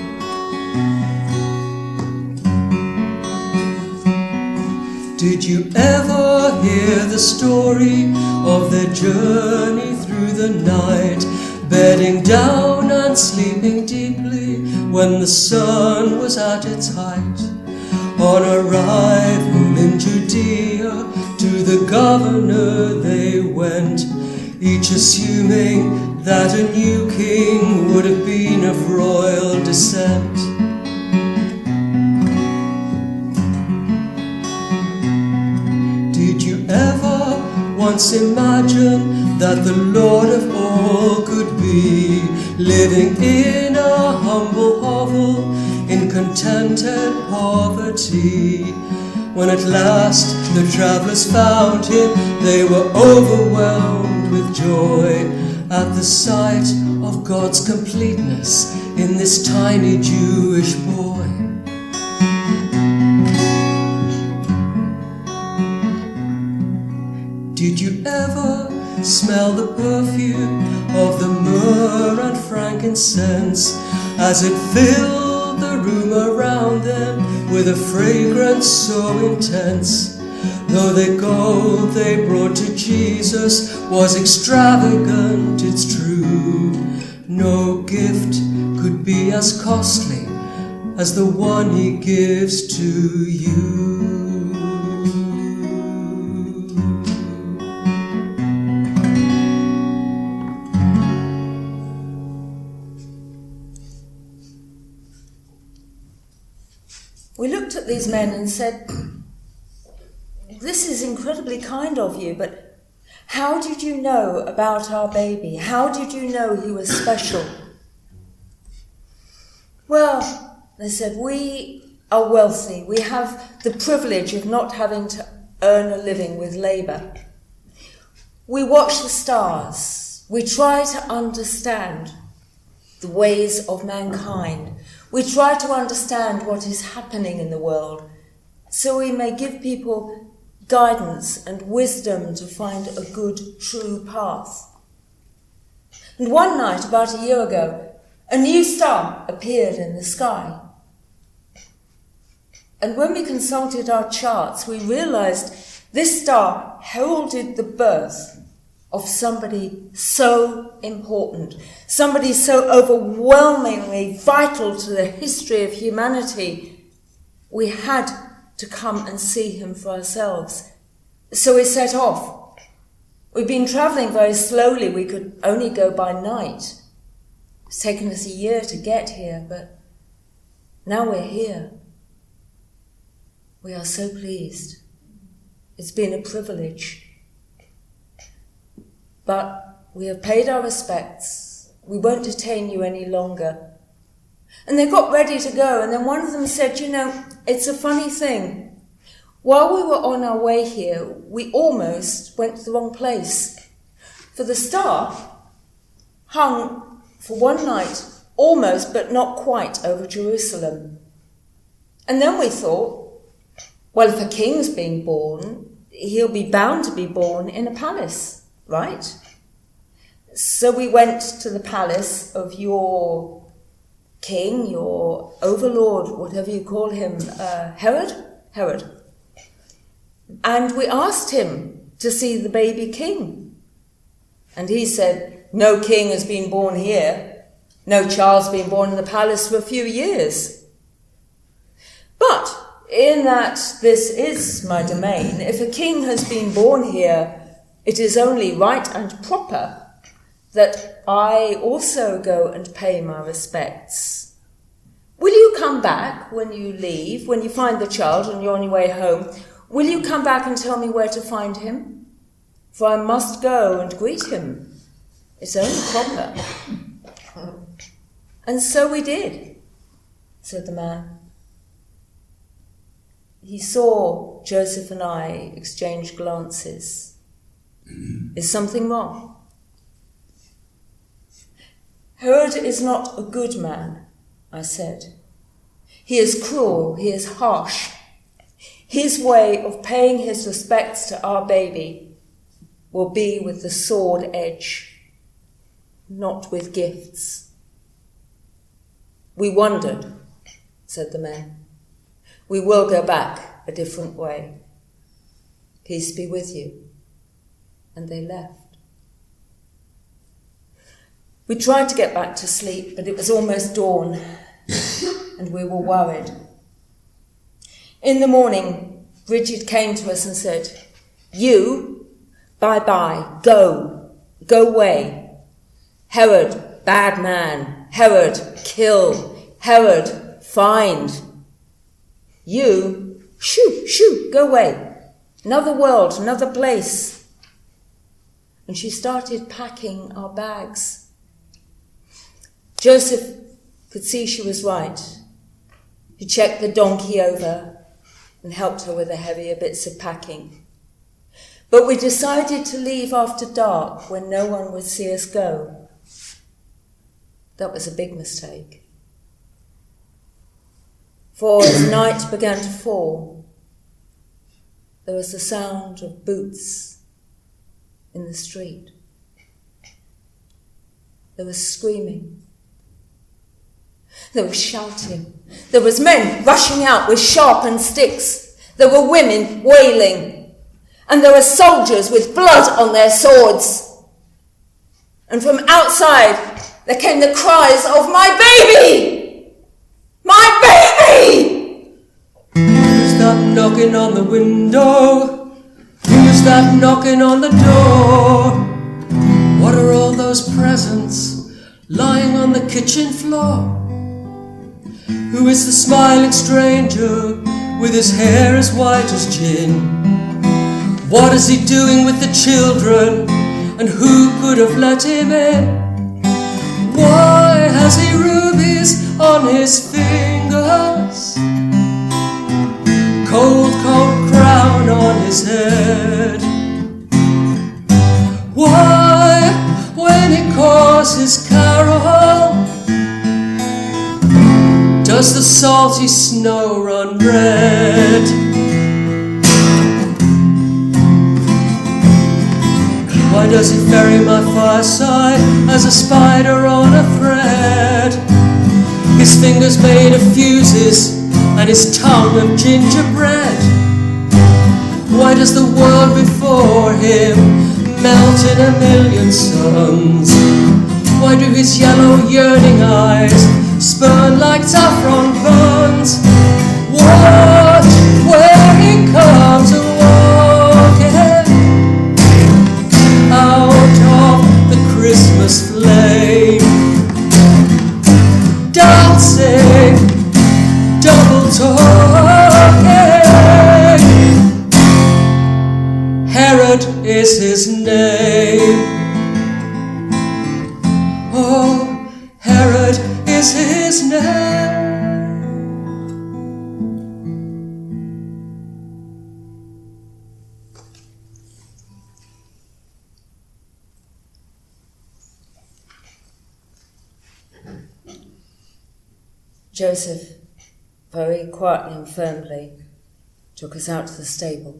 A: Did you ever hear the story of their journey through the night, bedding down and sleeping deeply when the sun was at its height? On arrival in Judea, to the governor they went, each assuming that a new king would have been of royal descent. Did you ever once imagine that the Lord of all could be living in a humble hovel in contented poverty? When at last the travellers found him, they were overwhelmed with joy at the sight of God's completeness in this tiny Jewish boy. Did you ever smell the perfume of the myrrh and frankincense as it filled the room around them with a fragrance so intense? Though the gold they brought to Jesus was extravagant, it's true, no gift could be as costly as the one he gives to you.
B: We looked at these men and said, "This is incredibly kind of you, but how did you know about our baby? How did you know he was special?" "Well," they said, "we are wealthy. We have the privilege of not having to earn a living with labour. We watch the stars. We try to understand the ways of mankind. We try to understand what is happening in the world, so we may give people guidance and wisdom to find a good, true path." And one night, about a year ago, a new star appeared in the sky. And when we consulted our charts, we realised this star heralded the birth of somebody so important, somebody so overwhelmingly vital to the history of humanity. We had to come and see him for ourselves. So we set off. We'd been travelling very slowly. We could only go by night. It's taken us a year to get here, but now we're here. We are so pleased. It's been a privilege. But we have paid our respects. We won't detain you any longer. And they got ready to go, and then one of them said, "You know, it's a funny thing. While we were on our way here, we almost went to the wrong place. For the star hung for one night, almost but not quite, over Jerusalem. And then we thought, well, if a king's being born, he'll be bound to be born in a palace, right? So we went to the palace of your king, your overlord, whatever you call him, Herod. And we asked him to see the baby king. And he said, no king has been born here. No child's been born in the palace for a few years. But in that this is my domain, if a king has been born here, it is only right and proper that I also go and pay my respects. Will you come back when you leave, when you find the child and you're on your way home? Will you come back and tell me where to find him? For I must go and greet him. It's only proper. And so we did, said the man. He saw Joseph and I exchange glances. Is something wrong? Herod is not a good man, I said. He is cruel, he is harsh. His way of paying his respects to our baby will be with the sword edge, not with gifts. We wondered, said the man. We will go back a different way. Peace be with you. And they left. We tried to get back to sleep, but it was almost dawn, and we were worried. In the morning, Bridget came to us and said, you, bye-bye, go away. Herod, bad man. Herod, kill. Herod, find. You, shoo, go away. Another world, another place. And she started packing our bags. Joseph could see she was right. He checked the donkey over and helped her with the heavier bits of packing. But we decided to leave after dark when no one would see us go. That was a big mistake. For as night began to fall, there was the sound of boots in the street. There was screaming. There was shouting. There was men rushing out with sharpened sticks. There were women wailing. And there were soldiers with blood on their swords. And from outside there came the cries of my baby! My baby!
A: Who's that knocking on the window? Who's that knocking on the door? What are all those presents lying on the kitchen floor? Who is the smiling stranger with his hair as white as gin? What is he doing with the children, and who could have let him in? Why has he rubies on his fingers? Cold, cold crown on his head. Why, when he calls his carol, does the salty snow run red? Why does he ferry my fireside as a spider on a thread? His fingers made of fuses and his tongue of gingerbread. Why does the world before him melt in a million suns? Why do his yellow yearning eyes spurn like saffron buns? Watch where he comes walking out of the Christmas flame, dancing, double talking. Herod is his name. Oh, Herod is his name.
B: Joseph, very quietly and firmly, took us out to the stable.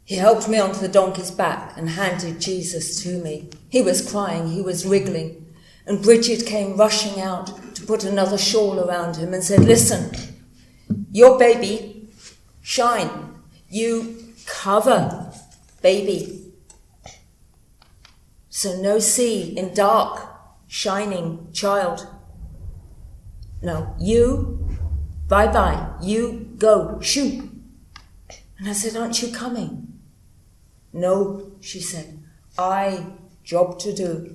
B: He helped me onto the donkey's back and handed Jesus to me. He was crying, he was wriggling, and Bridget came rushing out to put another shawl around him and said, "Listen, your baby, shine. You cover baby. So no see in dark, shining child. No, you, bye-bye, you go, shoo." And I said, "Aren't you coming?" "No," she said, "I job to do."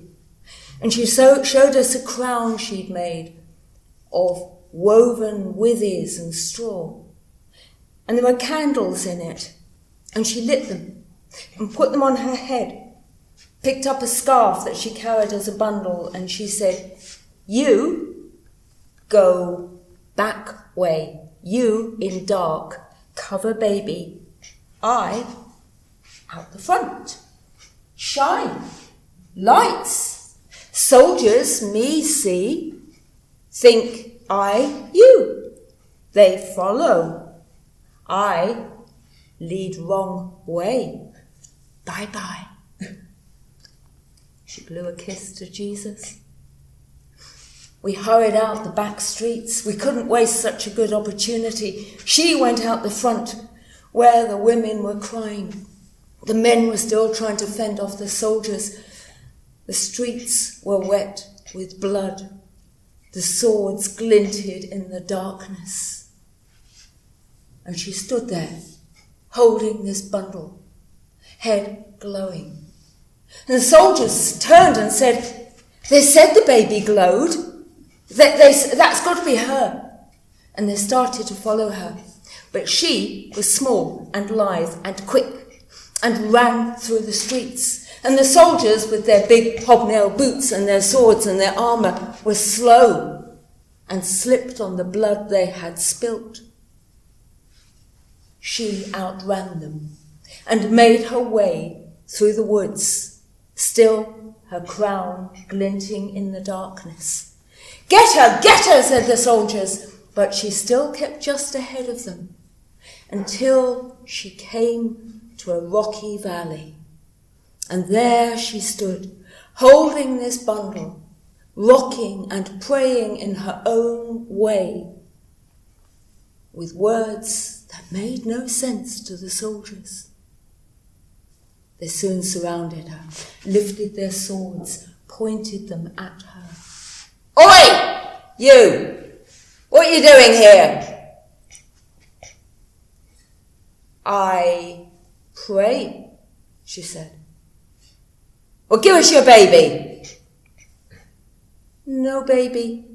B: And she showed us a crown she'd made of woven withes and straw. And there were candles in it. And she lit them and put them on her head, picked up a scarf that she carried as a bundle, and she said, "You go back way. You in dark, cover baby. I out the front. Shine. Lights. Soldiers me see. Think I you. They follow. I lead wrong way. Bye-bye." She blew a kiss to Jesus. We hurried out the back streets. We couldn't waste such a good opportunity. She went out the front where the women were crying. The men were still trying to fend off the soldiers. The streets were wet with blood. The swords glinted in the darkness. And she stood there, holding this bundle, head glowing. And the soldiers turned and said, "They said the baby glowed. That's got to be her." And they started to follow her. But she was small and lithe and quick and ran through the streets. And the soldiers, with their big hobnail boots and their swords and their armour, were slow and slipped on the blood they had spilt. She outran them and made her way through the woods, still her crown glinting in the darkness. Get her, said the soldiers, but she still kept just ahead of them until she came to a rocky valley. And there she stood, holding this bundle, rocking and praying in her own way, with words that made no sense to the soldiers. They soon surrounded her, lifted their swords, pointed them at her. "Oi, you! What are you doing here?" "I pray," she said. "Well, give us your baby." "No baby."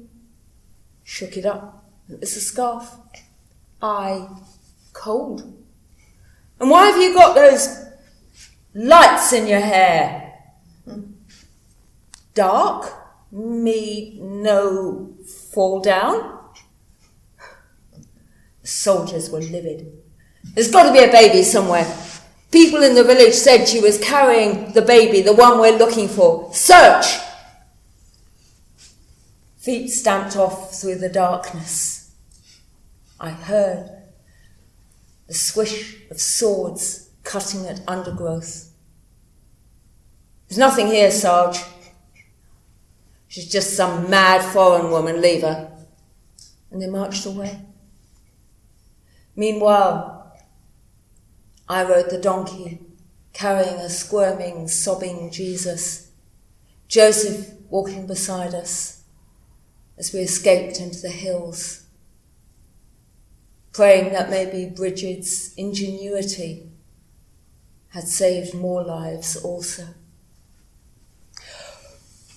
B: shook it up. It was a scarf. Cold. And why have you got those lights in your hair? Dark? Me no fall down? The soldiers were livid. There's got to be a baby somewhere. People in the village said she was carrying the baby, the one we're looking for. Search! Feet stamped off through the darkness. I heard the swish of swords cutting at undergrowth. There's nothing here, Sarge. She's just some mad foreign woman, leave her. And they marched away. Meanwhile, I rode the donkey, carrying a squirming, sobbing Jesus. Joseph walking beside us as we escaped into the hills, praying that maybe Bridget's ingenuity had saved more lives also.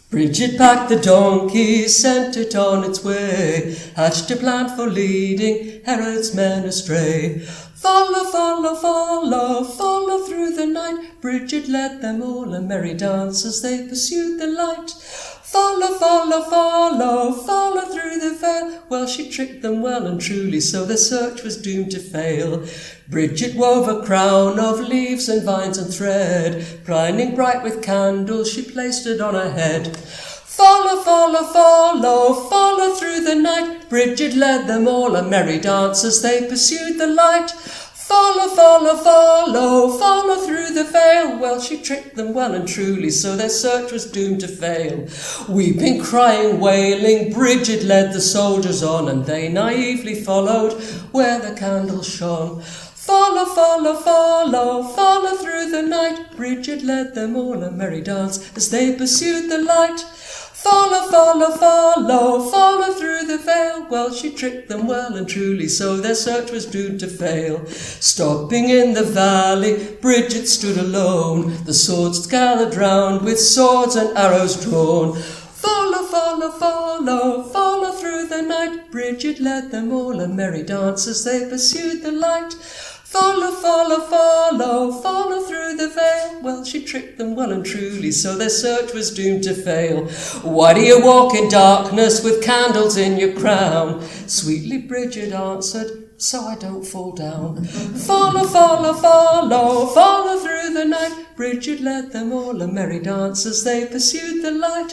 A: Bridget packed the donkey, sent it on its way, hatched a plan for leading Herod's men astray. Follow, follow, follow, follow through the night. Bridget led them all a merry dance as they pursued the light. Follow, follow, follow, follow through the veil. Well, she tricked them well and truly, so their search was doomed to fail. Bridget wove a crown of leaves and vines and thread. Brining bright with candles, she placed it on her head. Follow, follow, follow, follow through the night. Bridget led them all a merry dance as they pursued the light. Follow, follow, follow, follow through the veil. Well, she tricked them well and truly, so their search was doomed to fail. Weeping, crying, wailing, Bridget led the soldiers on, and they naively followed where the candles shone. Follow, follow, follow, follow through the night. Bridget led them all a merry dance as they pursued the light. Follow, follow, follow, follow through the veil. Well, she tricked them well and truly, so their search was doomed to fail. Stopping in the valley, Bridget stood alone, the swords gathered round with swords and arrows drawn. Follow, follow, follow, follow through the night. Bridget led them all a merry dance as they pursued the light. Follow, follow, follow, follow through the veil. Well, she tricked them well and truly, so their search was doomed to fail. Why do you walk in darkness with candles in your crown? Sweetly Bridget answered, so I don't fall down. Follow, follow, follow, follow through the night. Bridget led them all a merry dance as they pursued the light.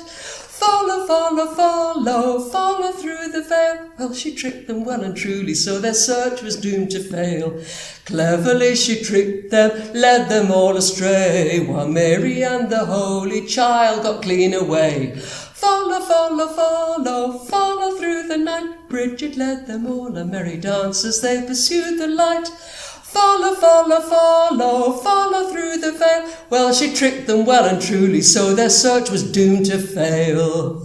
A: Follow, follow, follow, follow through the veil. Well, she tricked them well and truly, so their search was doomed to fail. Cleverly she tricked them, led them all astray, while Mary and the Holy Child got clean away. Follow, follow, follow, follow through the night. Bridget led them all a merry dance as they pursued the light. Follow, follow, follow, follow through the veil. Well, she tricked them well and truly, so their search was doomed to fail.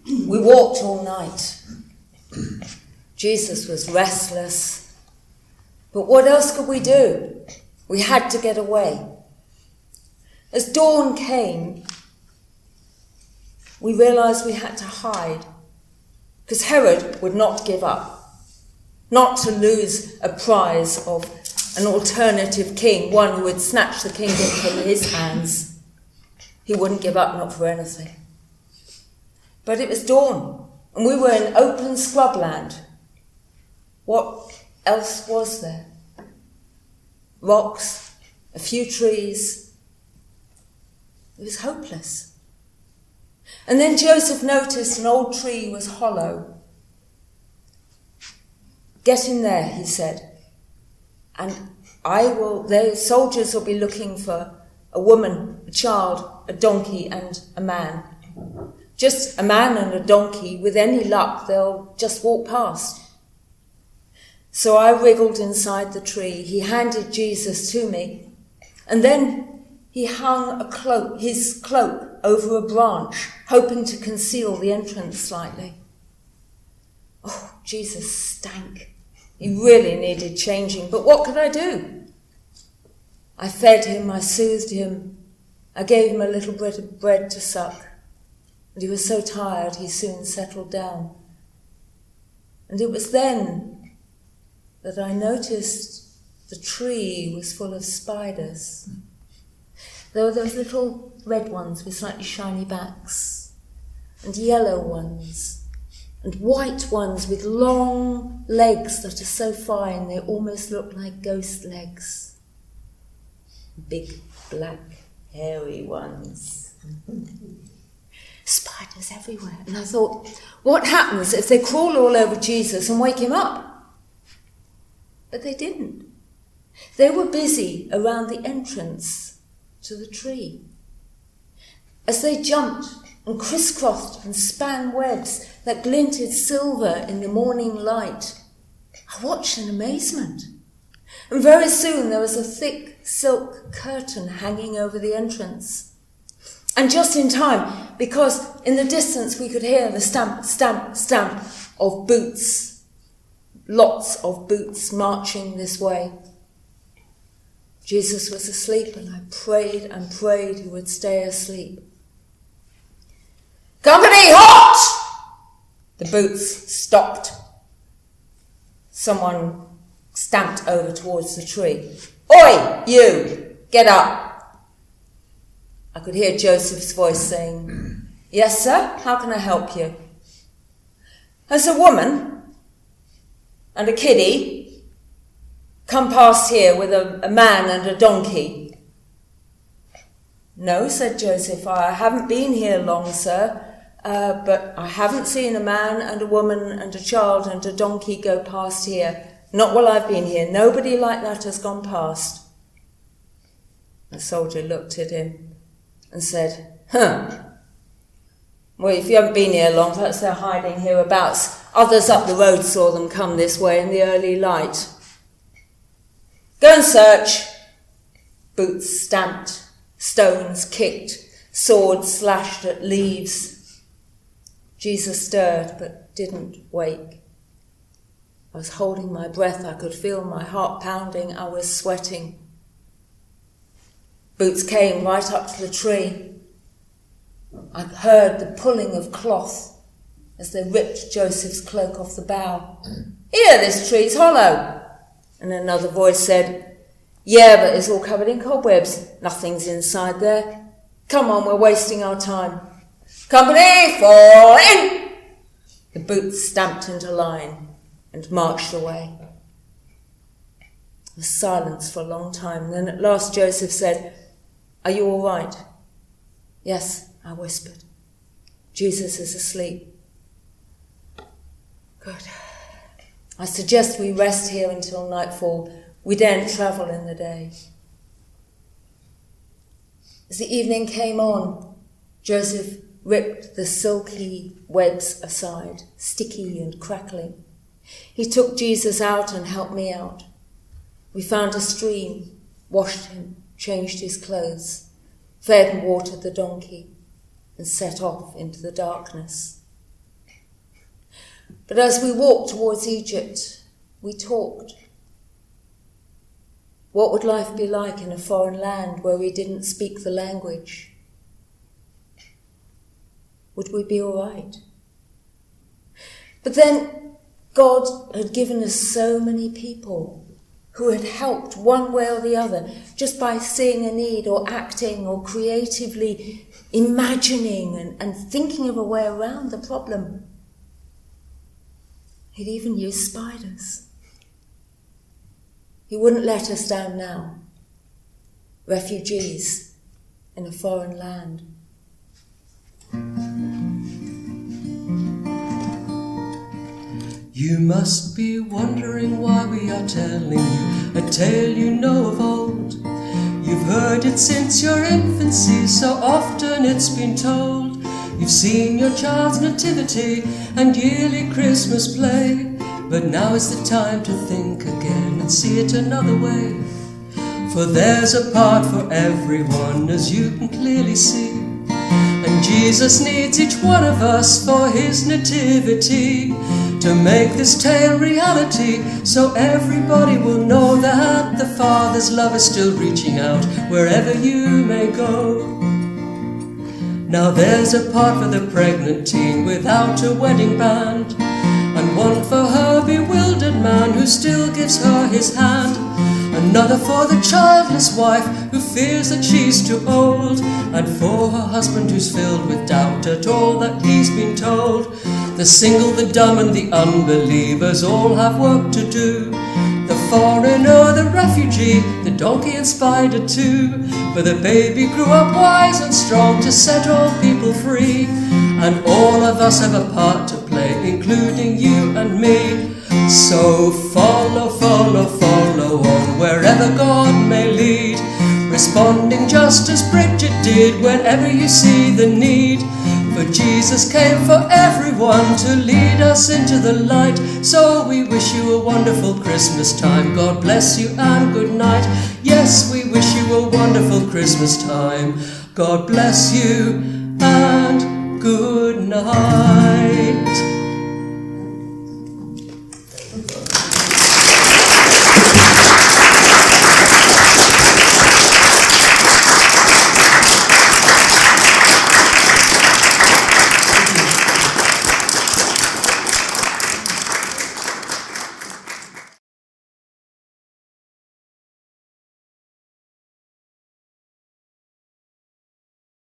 B: We walked all night. Jesus was restless. But what else could we do? We had to get away. As dawn came, we realised we had to hide, because Herod would not give up. Not to lose a prize of an alternative king, one who would snatch the kingdom from his hands. He wouldn't give up, not for anything. But it was dawn, and we were in open scrubland. What else was there? Rocks, a few trees. It was hopeless. And then Joseph noticed an old tree was hollow. Get in there, he said, and the soldiers will be looking for a woman, a child, a donkey and a man. Just a man and a donkey, with any luck, they'll just walk past. So I wriggled inside the tree. He handed Jesus to me, and then he hung his cloak over a branch, hoping to conceal the entrance slightly. Oh, Jesus stank. He really needed changing, but what could I do? I fed him, I soothed him, I gave him a little bit of bread to suck. and he was so tired he soon settled down. And it was then that I noticed the tree was full of spiders. There were those little red ones with slightly shiny backs, and yellow ones, and white ones with long legs that are so fine they almost look like ghost legs. Big, black, hairy ones. Spiders everywhere. And I thought, what happens if they crawl all over Jesus and wake him up? But they didn't. They were busy around the entrance to the tree. As they jumped and crisscrossed and span webs that glinted silver in the morning light, I watched in amazement. And very soon there was a thick silk curtain hanging over the entrance. And just in time, because in the distance we could hear the stamp, stamp, stamp of boots. Lots of boots marching this way. Jesus was asleep, and I prayed and prayed he would stay asleep. "Company, halt!" The boots stopped. Someone stamped over towards the tree. "Oi, you! Get up!" I could hear Joseph's voice saying, "Yes, sir, how can I help you?" "Has a woman and a kiddie come past here with a man and a donkey?" "No," said Joseph, "I haven't been here long, sir, but I haven't seen a man and a woman and a child and a donkey go past here. Not while I've been here. Nobody like that has gone past." The soldier looked at him and said, "Well, if you haven't been here long, perhaps they're hiding hereabouts. Others up the road saw them come this way in the early light." "Go and search." Boots stamped, stones kicked, swords slashed at leaves. Jesus stirred but didn't wake. I was holding my breath. I could feel my heart pounding. I was sweating. Boots came right up to the tree. I heard the pulling of cloth as they ripped Joseph's cloak off the bough. "Here, this tree's hollow." And another voice said, "Yeah, but it's all covered in cobwebs. Nothing's inside there. Come on, we're wasting our time." "Company, fall in!" The boots stamped into line and marched away. There was silence for a long time. Then at last Joseph said, "Are you all right?" "Yes," I whispered. "Jesus is asleep." "Good. I suggest we rest here until nightfall. We daren't travel in the day." As the evening came on, Joseph ripped the silky webs aside, sticky and crackling. He took Jesus out and helped me out. We found a stream, washed him, changed his clothes, fed and watered the donkey, and set off into the darkness. But as we walked towards Egypt, we talked. What would life be like in a foreign land where we didn't speak the language? Would we be all right? But then God had given us so many people who had helped one way or the other, just by seeing a need or acting or creatively imagining and thinking of a way around the problem. He'd even used spiders. He wouldn't let us down now, refugees in a foreign land.
A: You must be wondering why we are telling you a tale you know of old. You've heard it since your infancy, so often it's been told. You've seen your child's nativity and yearly Christmas play, but now is the time to think again and see it another way. For there's a part for everyone, as you can clearly see, and Jesus needs each one of us for his nativity, to make this tale reality, so everybody will know that the Father's love is still reaching out wherever you may go. Now there's a part for the pregnant teen without a wedding band, and one for her bewildered man who still gives her his hand. Another for the childless wife who fears that she's too old, and for her husband who's filled with doubt at all that he's been told. The single, the dumb and the unbelievers all have work to do. The foreigner, the refugee, the donkey and spider too. For the baby grew up wise and strong to set all people free, and all of us have a part to play, including you and me. So follow, follow, follow on wherever God may lead, responding just as Bridget did whenever you see the need. For Jesus came for everyone to lead us into the light. So we wish you a wonderful Christmas time. God bless you and good night. Yes, we wish you a wonderful Christmas time. God bless you and good night.